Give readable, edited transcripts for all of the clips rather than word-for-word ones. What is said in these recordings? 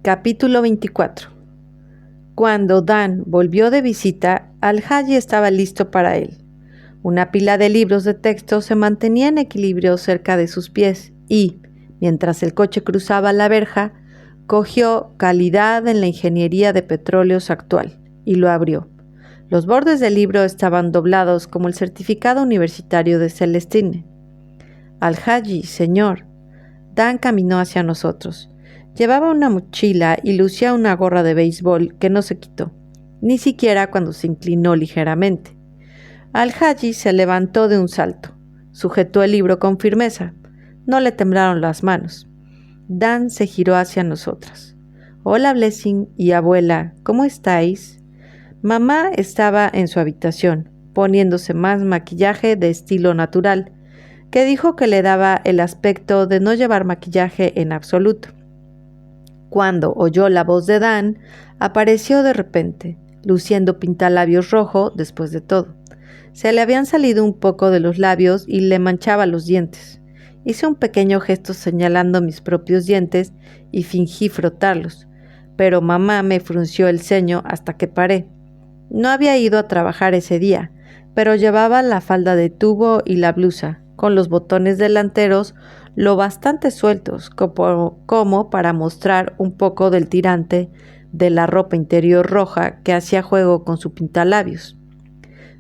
Capítulo 24. Cuando Dan volvió de visita, Al-Haji estaba listo para él. Una pila de libros de texto se mantenía en equilibrio cerca de sus pies y, mientras el coche cruzaba la verja, cogió calidad en la ingeniería de petróleos actual y lo abrió. Los bordes del libro estaban doblados como el certificado universitario de Celestine. Al-Haji, señor. Dan caminó hacia nosotros. Llevaba una mochila y lucía una gorra de béisbol que no se quitó, ni siquiera cuando se inclinó ligeramente. Al-Haji se levantó de un salto. Sujetó el libro con firmeza. No le temblaron las manos. Dan se giró hacia nosotras. «Hola, Blessing y abuela, ¿cómo estáis?» Mamá estaba en su habitación, poniéndose más maquillaje de estilo natural, que dijo que le daba el aspecto de no llevar maquillaje en absoluto. Cuando oyó la voz de Dan, apareció de repente, luciendo pintalabios rojo después de todo. Se le habían salido un poco de los labios y le manchaba los dientes. Hice un pequeño gesto señalando mis propios dientes y fingí frotarlos, pero mamá me frunció el ceño hasta que paré. No había ido a trabajar ese día, pero llevaba la falda de tubo y la blusa, con los botones delanteros lo bastante sueltos como para mostrar un poco del tirante de la ropa interior roja que hacía juego con su pintalabios.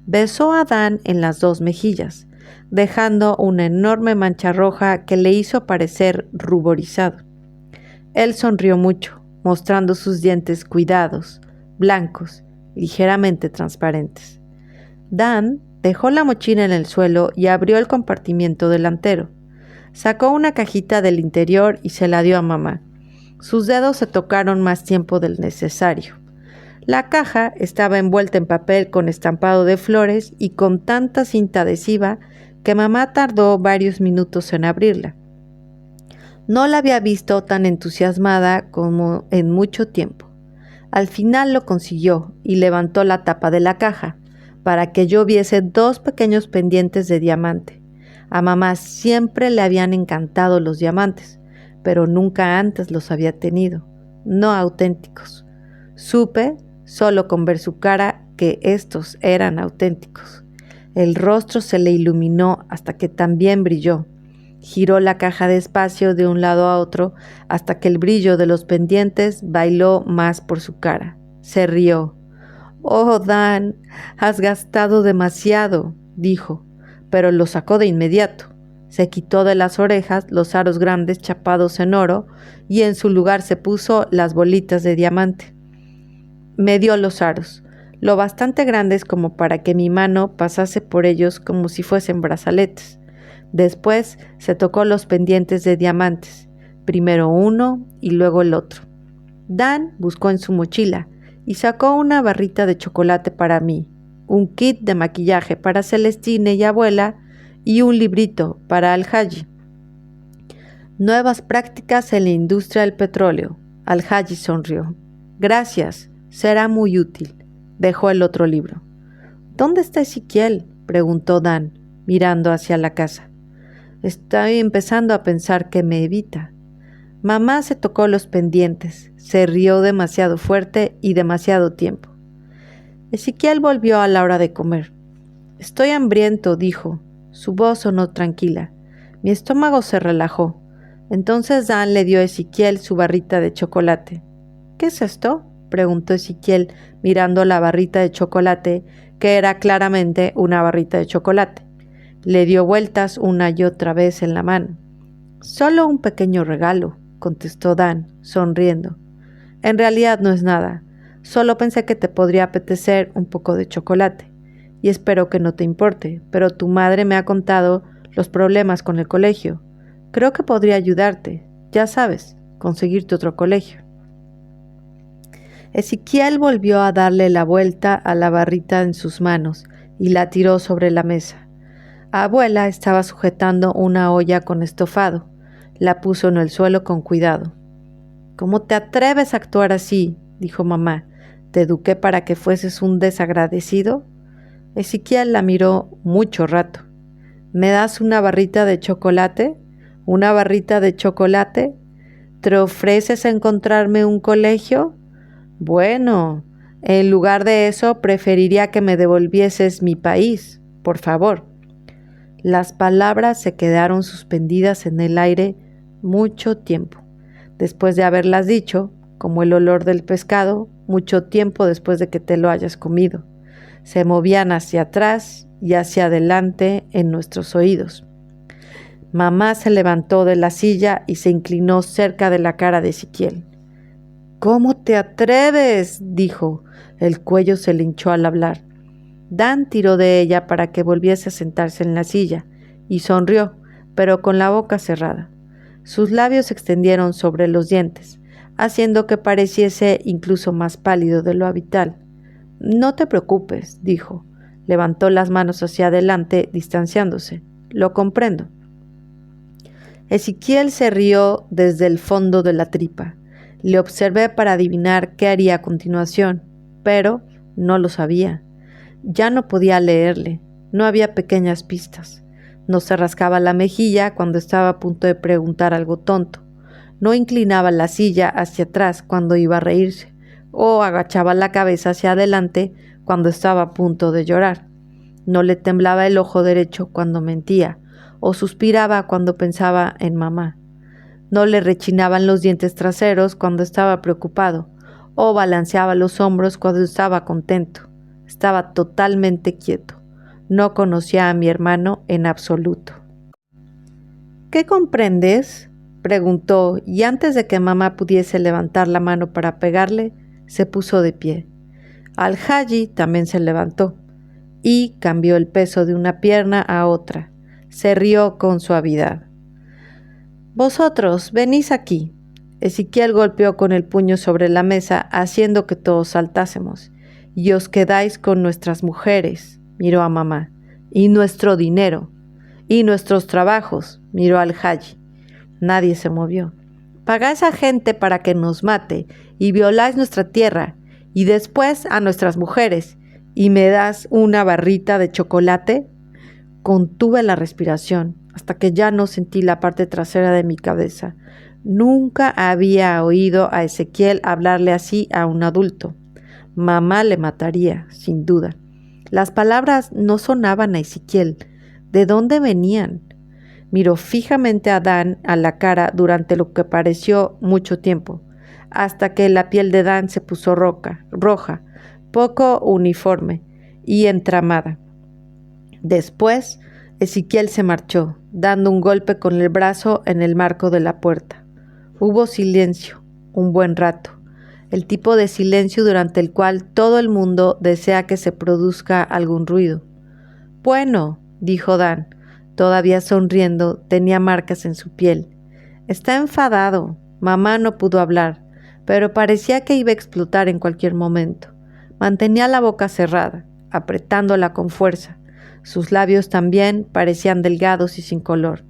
Besó a Dan en las dos mejillas, dejando una enorme mancha roja que le hizo parecer ruborizado. Él sonrió mucho, mostrando sus dientes cuidados, blancos, ligeramente transparentes. Dan dejó la mochila en el suelo y abrió el compartimiento delantero. Sacó una cajita del interior y se la dio a mamá. Sus dedos se tocaron más tiempo del necesario. La caja estaba envuelta en papel con estampado de flores y con tanta cinta adhesiva que mamá tardó varios minutos en abrirla. No la había visto tan entusiasmada como en mucho tiempo. Al final lo consiguió y levantó la tapa de la caja para que yo viese dos pequeños pendientes de diamante. A mamá siempre le habían encantado los diamantes, pero nunca antes los había tenido, no auténticos. Supe, solo con ver su cara, que estos eran auténticos. El rostro se le iluminó hasta que también brilló. Giró la caja despacio de un lado a otro hasta que el brillo de los pendientes bailó más por su cara. Se rió. «Oh, Dan, has gastado demasiado», dijo, pero lo sacó de inmediato. Se quitó de las orejas los aros grandes chapados en oro y en su lugar se puso las bolitas de diamante. Me dio los aros, lo bastante grandes como para que mi mano pasase por ellos como si fuesen brazaletes. Después se tocó los pendientes de diamantes, primero uno y luego el otro. Dan buscó en su mochila y sacó una barrita de chocolate para mí, un kit de maquillaje para Celestine y abuela y un librito para Al-Haji. Nuevas prácticas en la industria del petróleo. Al-Haji sonrió. «Gracias, será muy útil». Dejó el otro libro. «¿Dónde está Ezequiel?», preguntó Dan, mirando hacia la casa. «Estoy empezando a pensar que me evita». Mamá se tocó los pendientes, se rió demasiado fuerte y demasiado tiempo. Ezequiel volvió a la hora de comer. «Estoy hambriento», dijo. Su voz sonó tranquila. Mi estómago se relajó. Entonces Dan le dio a Ezequiel su barrita de chocolate. «¿Qué es esto?», preguntó Ezequiel mirando la barrita de chocolate, que era claramente una barrita de chocolate. Le dio vueltas una y otra vez en la mano. «Solo un pequeño regalo», contestó Dan, sonriendo. «En realidad no es nada. Solo pensé que te podría apetecer un poco de chocolate. Y espero que no te importe, pero tu madre me ha contado los problemas con el colegio. Creo que podría ayudarte, ya sabes, conseguirte otro colegio». Ezequiel volvió a darle la vuelta a la barrita en sus manos y la tiró sobre la mesa. Abuela estaba sujetando una olla con estofado. La puso en el suelo con cuidado. «¿Cómo te atreves a actuar así?», dijo mamá. «¿Te eduqué para que fueses un desagradecido?». Ezequiel la miró mucho rato. «¿Me das una barrita de chocolate? ¿Una barrita de chocolate?». ¿Te ofreces a encontrarme un colegio? Bueno, en lugar de eso, preferiría que me devolvieses mi país, por favor. Las palabras se quedaron suspendidas en el aire mucho tiempo. Después de haberlas dicho, como el olor del pescado, mucho tiempo después de que te lo hayas comido. Se movían hacia atrás y hacia adelante en nuestros oídos. Mamá se levantó de la silla y se inclinó cerca de la cara de Ezequiel. «¿Cómo te atreves?», dijo. El cuello se le hinchó al hablar. Dan tiró de ella para que volviese a sentarse en la silla y sonrió, pero con la boca cerrada. Sus labios se extendieron sobre los dientes, haciendo que pareciese incluso más pálido de lo habitual. «No te preocupes», dijo. Levantó las manos hacia adelante, distanciándose. «Lo comprendo». Ezequiel se rió desde el fondo de la tripa. Le observé para adivinar qué haría a continuación, pero no lo sabía. Ya no podía leerle, no había pequeñas pistas. No se rascaba la mejilla cuando estaba a punto de preguntar algo tonto. No inclinaba la silla hacia atrás cuando iba a reírse, o agachaba la cabeza hacia adelante cuando estaba a punto de llorar. No le temblaba el ojo derecho cuando mentía, o suspiraba cuando pensaba en mamá. No le rechinaban los dientes traseros cuando estaba preocupado, o balanceaba los hombros cuando estaba contento. Estaba totalmente quieto. No conocía a mi hermano en absoluto. «¿Qué comprendes?», preguntó, y antes de que mamá pudiese levantar la mano para pegarle, se puso de pie. Al-Haji también se levantó y cambió el peso de una pierna a otra. Se rió con suavidad. «Vosotros, venís aquí». Ezequiel golpeó con el puño sobre la mesa, haciendo que todos saltásemos. «Y os quedáis con nuestras mujeres», miró a mamá, «y nuestro dinero, y nuestros trabajos», miró al Haji. Nadie se movió. «Pagáis a gente para que nos mate, y violáis nuestra tierra, y después a nuestras mujeres, y me das una barrita de chocolate». Contuve la respiración hasta que ya no sentí la parte trasera de mi cabeza. Nunca había oído a Ezequiel hablarle así a un adulto. Mamá le mataría, sin duda. Las palabras no sonaban a Ezequiel. ¿De dónde venían? Miró fijamente a Dan a la cara durante lo que pareció mucho tiempo, hasta que la piel de Dan se puso roja, poco uniforme y entramada. Después, Ezequiel se marchó, dando un golpe con el brazo en el marco de la puerta. Hubo silencio, un buen rato, el tipo de silencio durante el cual todo el mundo desea que se produzca algún ruido. «Bueno», dijo Dan, todavía sonriendo, tenía marcas en su piel. «Está enfadado». Mamá no pudo hablar, pero parecía que iba a explotar en cualquier momento. Mantenía la boca cerrada, apretándola con fuerza. Sus labios también parecían delgados y sin color.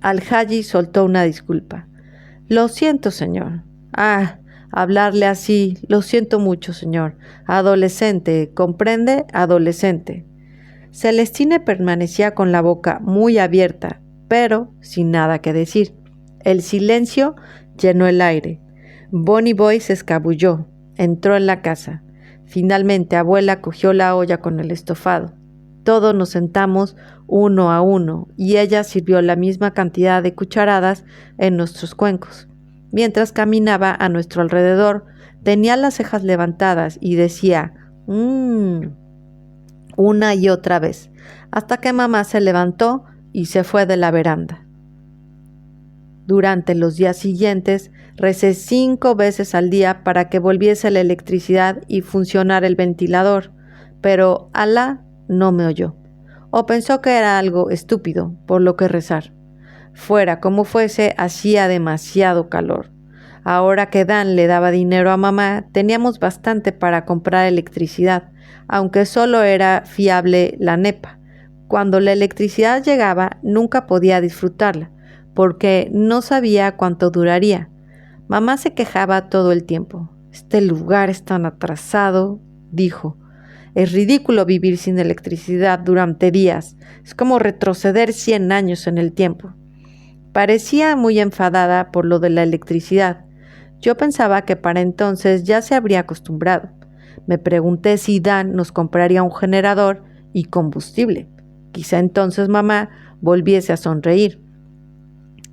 Al-Haji soltó una disculpa. «Lo siento, señor». «Ah, hablarle así, lo siento mucho, señor. Adolescente, ¿comprende? Adolescente». Celestine permanecía con la boca muy abierta, pero sin nada que decir. El silencio llenó el aire. Bonnie Boy se escabulló, entró en la casa. Finalmente, abuela cogió la olla con el estofado. Todos nos sentamos uno a uno y ella sirvió la misma cantidad de cucharadas en nuestros cuencos. Mientras caminaba a nuestro alrededor, tenía las cejas levantadas y decía una y otra vez, hasta que mamá se levantó y se fue de la veranda. Durante los días siguientes, recé 5 veces al día para que volviese la electricidad y funcionara el ventilador, pero Alá no me oyó, o pensó que era algo estúpido, por lo que rezar. Fuera como fuese, hacía demasiado calor. Ahora que Dan le daba dinero a mamá, teníamos bastante para comprar electricidad, aunque solo era fiable la NEPA. Cuando la electricidad llegaba, nunca podía disfrutarla, porque no sabía cuánto duraría. Mamá se quejaba todo el tiempo. «Este lugar es tan atrasado», dijo. «Es ridículo vivir sin electricidad durante días. Es como retroceder 100 años en el tiempo». Parecía muy enfadada por lo de la electricidad. Yo pensaba que para entonces ya se habría acostumbrado. Me pregunté si Dan nos compraría un generador y combustible. Quizá entonces mamá volviese a sonreír.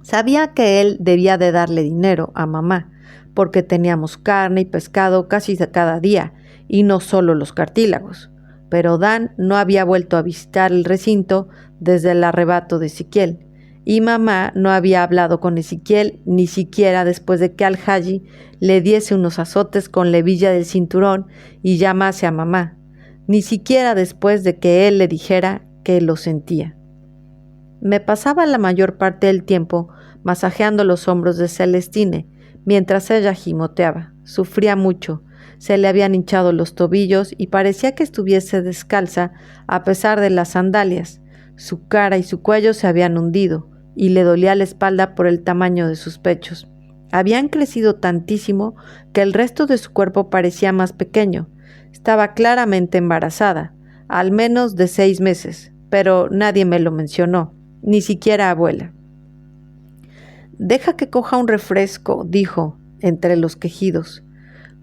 Sabía que él debía de darle dinero a mamá, porque teníamos carne y pescado casi cada día, y no solo los cartílagos. Pero Dan no había vuelto a visitar el recinto desde el arrebato de Ezequiel, y mamá no había hablado con Ezequiel ni siquiera después de que Al-Haji le diese unos azotes con la hebilla del cinturón y llamase a mamá, ni siquiera después de que él le dijera que lo sentía. Me pasaba la mayor parte del tiempo masajeando los hombros de Celestine, mientras ella gimoteaba. Sufría mucho, se le habían hinchado los tobillos y parecía que estuviese descalza a pesar de las sandalias. Su cara y su cuello se habían hundido, y le dolía la espalda por el tamaño de sus pechos. Habían crecido tantísimo que el resto de su cuerpo parecía más pequeño. Estaba claramente embarazada, al menos de 6 meses, pero nadie me lo mencionó, ni siquiera abuela. «Deja que coja un refresco», dijo, entre los quejidos.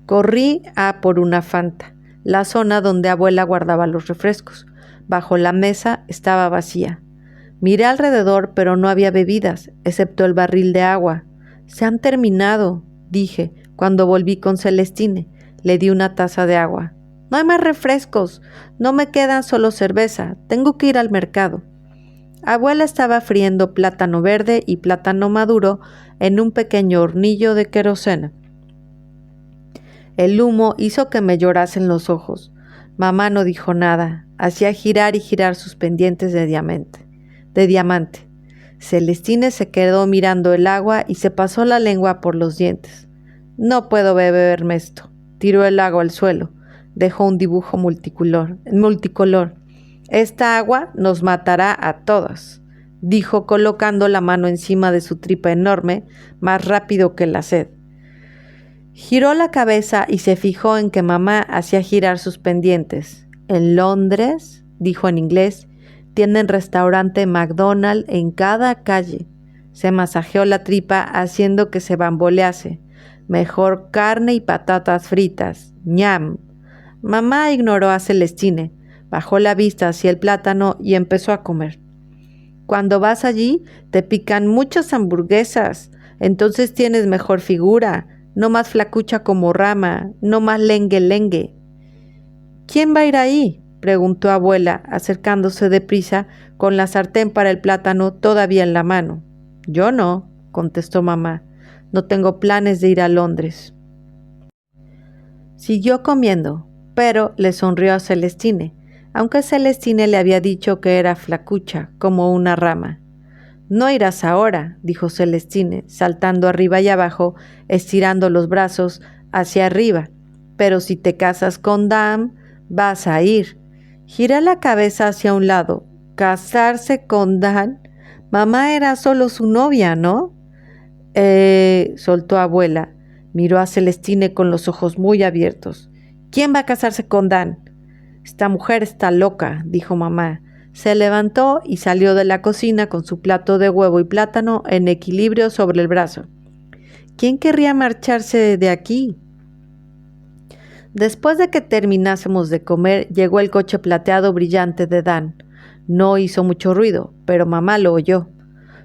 Corrí a por una Fanta, la zona donde abuela guardaba los refrescos. Bajo la mesa estaba vacía. Miré alrededor, pero no había bebidas, excepto el barril de agua. «Se han terminado», dije, cuando volví con Celestine. Le di una taza de agua. «No hay más refrescos. No me quedan solo cerveza. Tengo que ir al mercado». Abuela estaba friendo plátano verde y plátano maduro en un pequeño hornillo de querosena. El humo hizo que me llorasen los ojos. Mamá no dijo nada. Hacía girar y girar sus pendientes de diamante. Celestine se quedó mirando el agua y se pasó la lengua por los dientes. «No puedo beberme esto». Tiró el agua al suelo. Dejó un dibujo multicolor. «Esta agua nos matará a todas», dijo colocando la mano encima de su tripa enorme, más rápido que la sed. Giró la cabeza y se fijó en que mamá hacía girar sus pendientes. «En Londres», dijo en inglés, «tienen restaurante McDonald's en cada calle». Se masajeó la tripa haciendo que se bambolease. «Mejor carne y patatas fritas. ¡Ñam!». Mamá ignoró a Celestine. Bajó la vista hacia el plátano y empezó a comer. «Cuando vas allí, te pican muchas hamburguesas. Entonces tienes mejor figura. No más flacucha como rama. No más lengue. «¿Quién va a ir ahí?», preguntó abuela, acercándose deprisa con la sartén para el plátano todavía en la mano. «Yo no», contestó mamá. «No tengo planes de ir a Londres». Siguió comiendo, pero le sonrió a Celestine, aunque Celestine le había dicho que era flacucha, como una rama. «No irás ahora», dijo Celestine, saltando arriba y abajo, estirando los brazos hacia arriba. «Pero si te casas con Dan, vas a ir». Giré la cabeza hacia un lado. «¿Casarse con Dan? Mamá era solo su novia, ¿no?» Soltó abuela. Miró a Celestine con los ojos muy abiertos. «¿Quién va a casarse con Dan?» «Esta mujer está loca», dijo mamá. Se levantó y salió de la cocina con su plato de huevo y plátano en equilibrio sobre el brazo. «¿Quién querría marcharse de aquí?» Después de que terminásemos de comer, llegó el coche plateado brillante de Dan. No hizo mucho ruido, pero mamá lo oyó.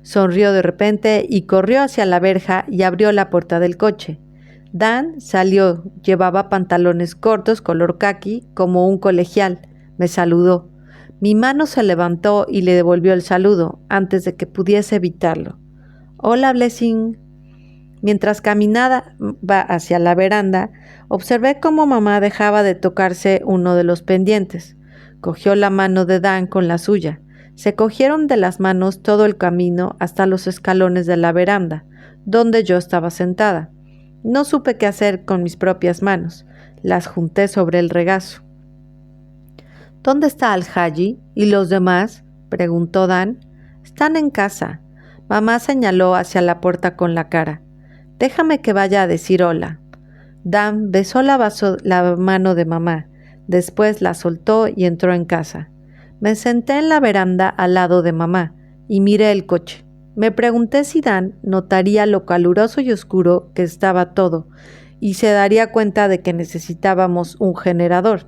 Sonrió de repente y corrió hacia la verja y abrió la puerta del coche. Dan salió, llevaba pantalones cortos color caqui como un colegial. Me saludó. Mi mano se levantó y le devolvió el saludo antes de que pudiese evitarlo. «Hola, Blessing». Mientras caminaba hacia la veranda, observé cómo mamá dejaba de tocarse uno de los pendientes. Cogió la mano de Dan con la suya. Se cogieron de las manos todo el camino hasta los escalones de la veranda, donde yo estaba sentada. No supe qué hacer con mis propias manos. Las junté sobre el regazo. «¿Dónde está Al-Haji y los demás?», preguntó Dan. «Están en casa». Mamá señaló hacia la puerta con la cara. «Déjame que vaya a decir hola». Dan besó la mano de mamá. Después la soltó y entró en casa. Me senté en la veranda al lado de mamá y miré el coche. Me pregunté si Dan notaría lo caluroso y oscuro que estaba todo y se daría cuenta de que necesitábamos un generador.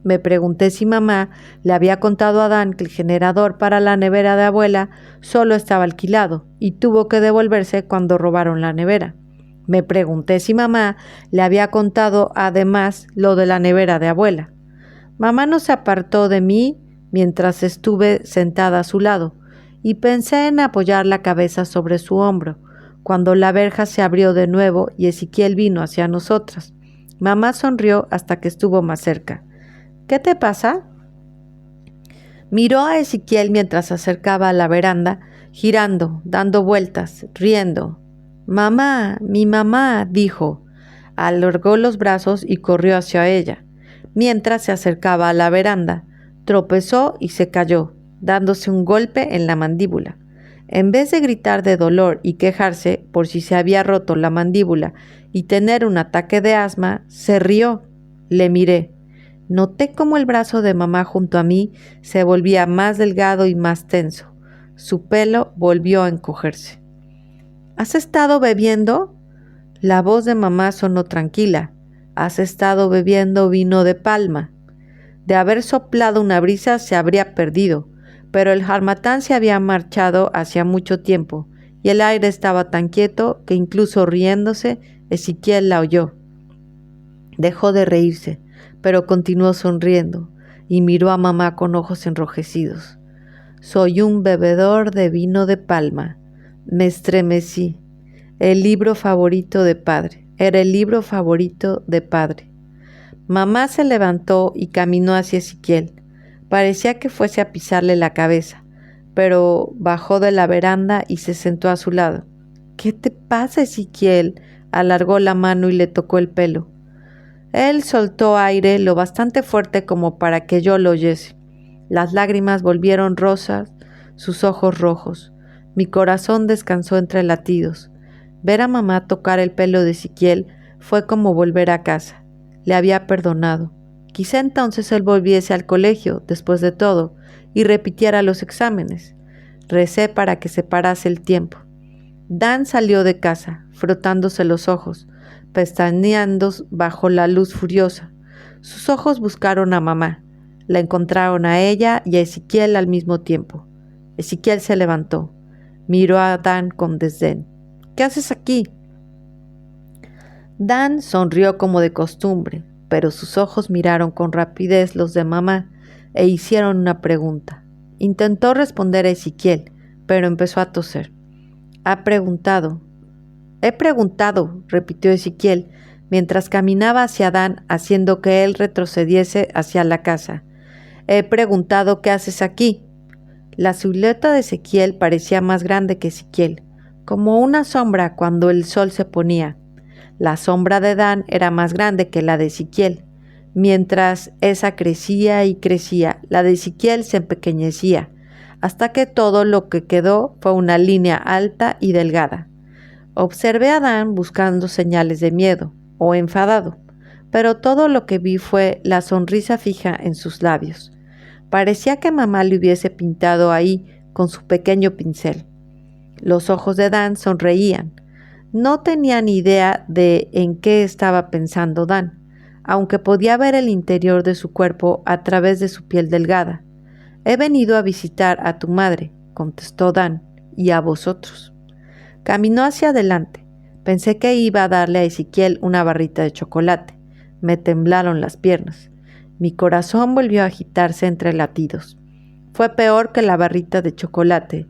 Me pregunté si mamá le había contado a Dan que el generador para la nevera de abuela solo estaba alquilado y tuvo que devolverse cuando robaron la nevera. Me pregunté si mamá le había contado además lo de la nevera de abuela. Mamá no se apartó de mí mientras estuve sentada a su lado y pensé en apoyar la cabeza sobre su hombro, cuando la verja se abrió de nuevo y Ezequiel vino hacia nosotras. Mamá sonrió hasta que estuvo más cerca. ¿Qué te pasa? Miró a Ezequiel mientras se acercaba a la veranda, girando, dando vueltas, riendo. Mamá, mi mamá, dijo. Alargó los brazos y corrió hacia ella. Mientras se acercaba a la veranda, tropezó y se cayó, dándose un golpe en la mandíbula. En vez de gritar de dolor y quejarse por si se había roto la mandíbula y tener un ataque de asma, se rió. Le miré. Noté cómo el brazo de mamá junto a mí se volvía más delgado y más tenso. Su pelo volvió a encogerse. ¿Has estado bebiendo? La voz de mamá sonó tranquila. ¿Has estado bebiendo vino de palma? De haber soplado una brisa se habría perdido, pero el harmatán se había marchado hacía mucho tiempo y el aire estaba tan quieto que incluso riéndose, Ezequiel la oyó. Dejó de reírse, pero continuó sonriendo y miró a mamá con ojos enrojecidos. Soy un bebedor de vino de palma. Me estremecí. El libro favorito de padre. Era el libro favorito de padre. Mamá se levantó y caminó hacia Ezequiel. Parecía que fuese a pisarle la cabeza, pero bajó de la veranda y se sentó a su lado. ¿Qué te pasa, Ezequiel? Alargó la mano y le tocó el pelo. Él soltó aire lo bastante fuerte como para que yo lo oyese. Las lágrimas volvieron rosas, sus ojos rojos. Mi corazón descansó entre latidos. Ver a mamá tocar el pelo de Ezequiel fue como volver a casa. Le había perdonado. Quizá entonces él volviese al colegio, después de todo, y repitiera los exámenes. Recé para que se parase el tiempo. Dan salió de casa, frotándose los ojos, pestañeando bajo la luz furiosa. Sus ojos buscaron a mamá. La encontraron a ella y a Ezequiel al mismo tiempo. Ezequiel se levantó. Miró a Dan con desdén. ¿Qué haces aquí? Dan sonrió como de costumbre, pero sus ojos miraron con rapidez los de mamá e hicieron una pregunta. Intentó responder a Ezequiel, pero empezó a toser. He preguntado, repitió Ezequiel, mientras caminaba hacia Dan, haciendo que él retrocediese hacia la casa. He preguntado qué haces aquí. La silueta de Ezequiel parecía más grande que Ezequiel, como una sombra cuando el sol se ponía. La sombra de Dan era más grande que la de Ezequiel. Mientras esa crecía y crecía, la de Ezequiel se empequeñecía, hasta que todo lo que quedó fue una línea alta y delgada. Observé a Dan buscando señales de miedo o enfadado, pero todo lo que vi fue la sonrisa fija en sus labios. Parecía que mamá le hubiese pintado ahí con su pequeño pincel. Los ojos de Dan sonreían. No tenía ni idea de en qué estaba pensando Dan, aunque podía ver el interior de su cuerpo a través de su piel delgada. He venido a visitar a tu madre, contestó Dan, y a vosotros. Caminó hacia adelante. Pensé que iba a darle a Ezequiel una barrita de chocolate. Me temblaron las piernas. Mi corazón volvió a agitarse entre latidos. Fue peor que la barrita de chocolate.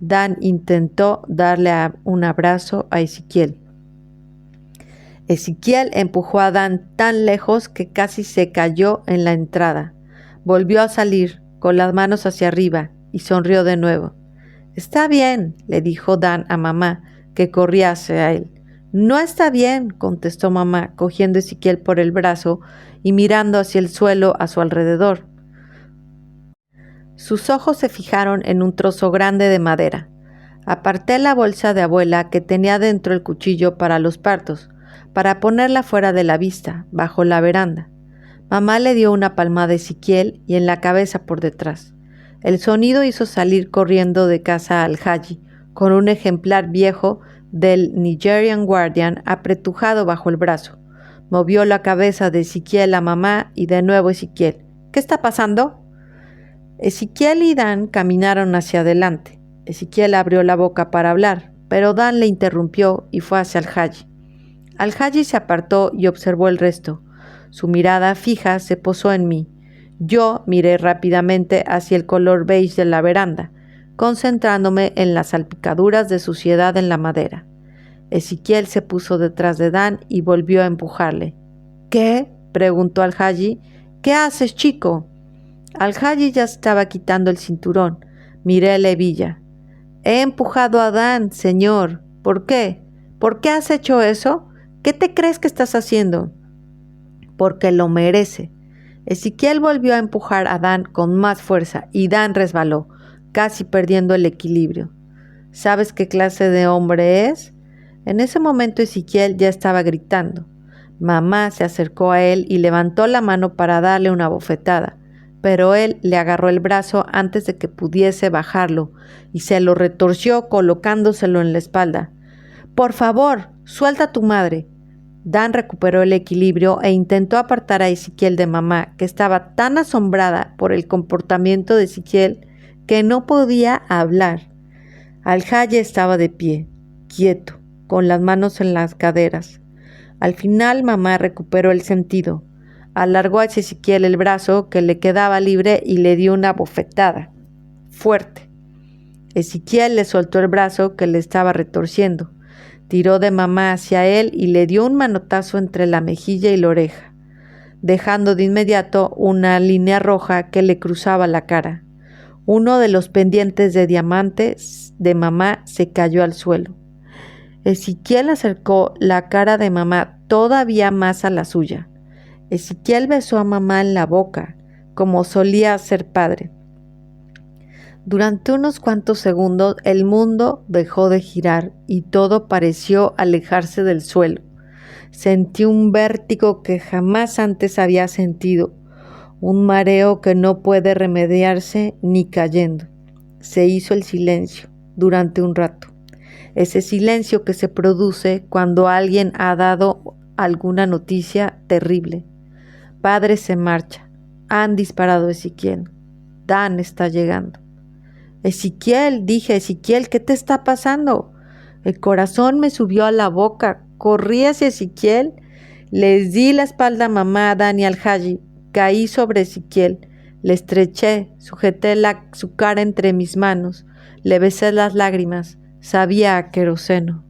Dan intentó darle un abrazo a Ezequiel. Ezequiel empujó a Dan tan lejos que casi se cayó en la entrada. Volvió a salir, con las manos hacia arriba, y sonrió de nuevo. Está bien, le dijo Dan a mamá, que corría hacia él. No está bien, contestó mamá, cogiendo a Ezequiel por el brazo y mirando hacia el suelo a su alrededor. Sus ojos se fijaron en un trozo grande de madera. Aparté la bolsa de abuela que tenía dentro el cuchillo para los partos, para ponerla fuera de la vista, bajo la veranda. Mamá le dio una palmada a Ezequiel y en la cabeza por detrás. El sonido hizo salir corriendo de casa al Haji, con un ejemplar viejo del Nigerian Guardian apretujado bajo el brazo. Movió la cabeza de Ezequiel a mamá y de nuevo Ezequiel. ¿Qué está pasando? Ezequiel y Dan caminaron hacia adelante. Ezequiel abrió la boca para hablar, pero Dan le interrumpió y fue hacia Al-Haji. Al-Haji se apartó y observó el resto. Su mirada fija se posó en mí. Yo miré rápidamente hacia el color beige de la veranda, concentrándome en las salpicaduras de suciedad en la madera. Ezequiel se puso detrás de Dan y volvió a empujarle. ¿Qué? Preguntó Al-Haji. ¿Qué haces, chico? Al-Haji ya estaba quitando el cinturón. Miré la hebilla. He empujado a Dan, señor. ¿Por qué? ¿Por qué has hecho eso? ¿Qué te crees que estás haciendo? Porque lo merece. Ezequiel volvió a empujar a Dan con más fuerza y Dan resbaló, casi perdiendo el equilibrio. ¿Sabes qué clase de hombre es? En ese momento Ezequiel ya estaba gritando. Mamá se acercó a él y levantó la mano para darle una bofetada, pero él le agarró el brazo antes de que pudiese bajarlo y se lo retorció colocándoselo en la espalda. «Por favor, suelta a tu madre». Dan recuperó el equilibrio e intentó apartar a Ezequiel de mamá, que estaba tan asombrada por el comportamiento de Ezequiel que no podía hablar. Al-Haji estaba de pie, quieto, con las manos en las caderas. Al final mamá recuperó el sentido. Alargó a Ezequiel el brazo que le quedaba libre y le dio una bofetada, fuerte. Ezequiel le soltó el brazo que le estaba retorciendo. Tiró de mamá hacia él y le dio un manotazo entre la mejilla y la oreja, dejando de inmediato una línea roja que le cruzaba la cara. Uno de los pendientes de diamantes de mamá se cayó al suelo. Ezequiel acercó la cara de mamá todavía más a la suya. Ezequiel besó a mamá en la boca, como solía ser padre. Durante unos cuantos segundos el mundo dejó de girar y todo pareció alejarse del suelo. Sentí un vértigo que jamás antes había sentido, un mareo que no puede remediarse ni cayendo. Se hizo el silencio durante un rato. Ese silencio que se produce cuando alguien ha dado alguna noticia terrible. Padre se marcha. Han disparado a Ezequiel. Dan está llegando. Ezequiel, dije, Ezequiel, ¿qué te está pasando? El corazón me subió a la boca. Corrí hacia Ezequiel. Les di la espalda a mamá, a Dan y Al-Haji. Caí sobre Ezequiel. Le estreché, sujeté su cara entre mis manos. Le besé las lágrimas. Sabía a queroseno.